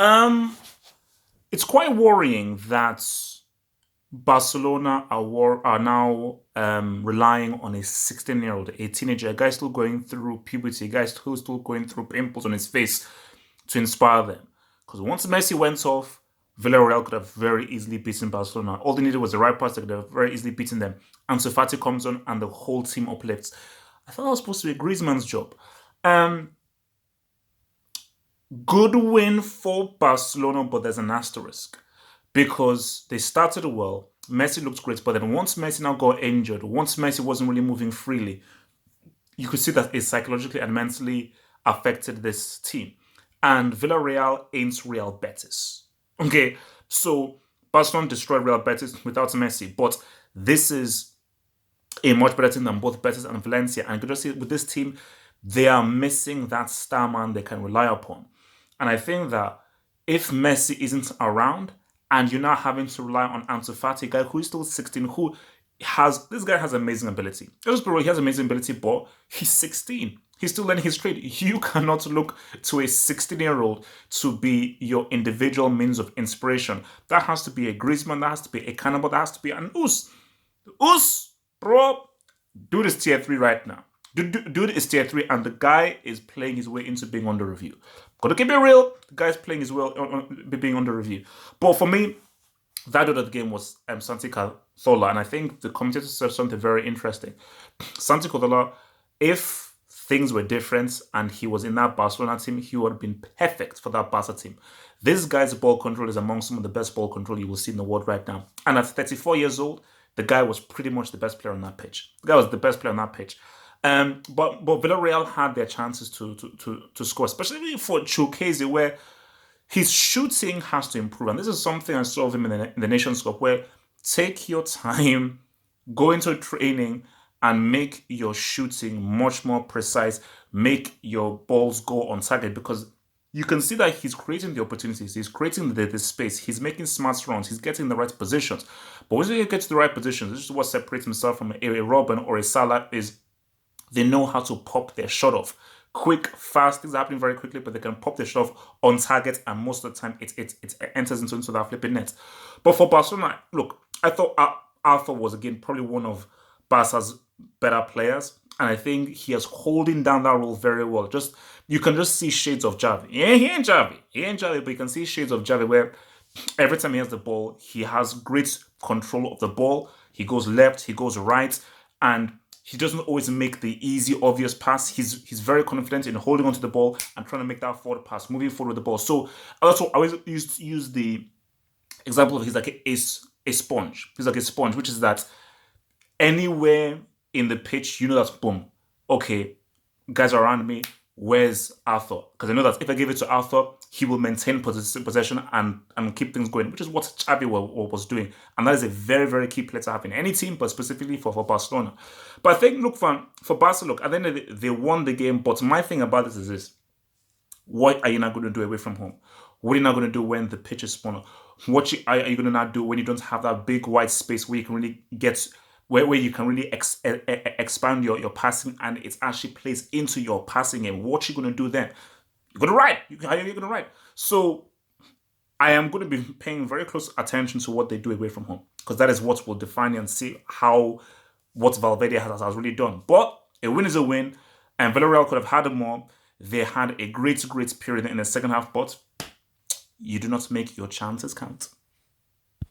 Um, it's quite worrying that Barcelona are now relying on a 16-year-old, a teenager, a guy still going through puberty, a guy who's still going through pimples on his face to inspire them. Because once Messi went off, Villarreal could have very easily beaten Barcelona. All they needed was the right pass; they could have very easily beaten them. Ansu Fati comes on, and the whole team uplifts. I thought that was supposed to be Griezmann's job. Um, Good win for Barcelona, but there's an asterisk because they started well. Messi looked great, but then once Messi now got injured, once Messi wasn't really moving freely, you could see that it psychologically and mentally affected this team. And Villarreal ain't Real Betis. Okay, so Barcelona destroyed Real Betis without Messi, but this is a much better team than both Betis and Valencia. And you can just see with this team, they are missing that star man they can rely upon. And I think that if Messi isn't around and you're now having to rely on Ansu Fati, a guy who is still 16, who has this guy has amazing ability. Just he has amazing ability, but he's 16. He's still learning his trade. You cannot look to a 16-year-old to be your individual means of inspiration. That has to be a Griezmann, that has to be a Cannibal, that has to be an Us. Us, bro, do this tier 3 right now. Dude is tier 3, and the guy is playing his way into being under review. Gotta keep it real. The guy's playing his way being under review. But for me, that dude of the game was Santi Cazorla, and I think the commentator said something very interesting. Santi Cazorla, if things were different and he was in that Barcelona team, he would have been perfect for that Barca team. This guy's ball control is among some of the best ball control you will see in the world right now. And at 34 years old, the guy was pretty much the best player on that pitch. The guy was the best player on that pitch. But Villarreal had their chances to score, especially for Chukeze, where his shooting has to improve. And this is something I saw of him in the Nations Cup, where take your time, go into training, and make your shooting much more precise. Make your balls go on target because you can see that he's creating the opportunities, he's creating the space, he's making smart runs, he's getting the right positions. But once he gets to the right positions, this is what separates himself from a Robin or a Salah is they know how to pop their shot off. Quick, fast, things are happening very quickly, but they can pop their shot off on target, and most of the time it enters into that flipping net. But for Barcelona, look, I thought Arthur was again probably one of Barca's better players, and I think he is holding down that role very well. Just you can just see shades of Javi. Yeah, he ain't Javi, but you can see shades of Javi where every time he has the ball, he has great control of the ball. He goes left, he goes right, and he doesn't always make the easy, obvious pass. He's very confident in holding onto the ball and trying to make that forward pass, moving forward with the ball. So I always used to use the example of he's like a sponge. He's like a sponge, which is that anywhere in the pitch, you know that's boom. Okay, guys are around me. Where's Arthur? Because I know that if I give it to Arthur, he will maintain possession and keep things going, which is what Xavi was doing. And that is a very, very key player to have in any team, but specifically for Barcelona. But I think, look, for Barca, look, at the end of the day, they won the game. But my thing about this is this. What are you not going to do away from home? What are you not going to do when the pitch is smaller? What are you going to not do when you don't have that big white space where you can really get where you can really expand your passing and it actually plays into your passing game. What you going to do then? You're going to ride. How are you going to ride? So I am going to be paying very close attention to what they do away from home because that is what will define and see how what Valverde has really done. But a win is a win, and Villarreal could have had more. They had a great period in the second half, but you do not make your chances count.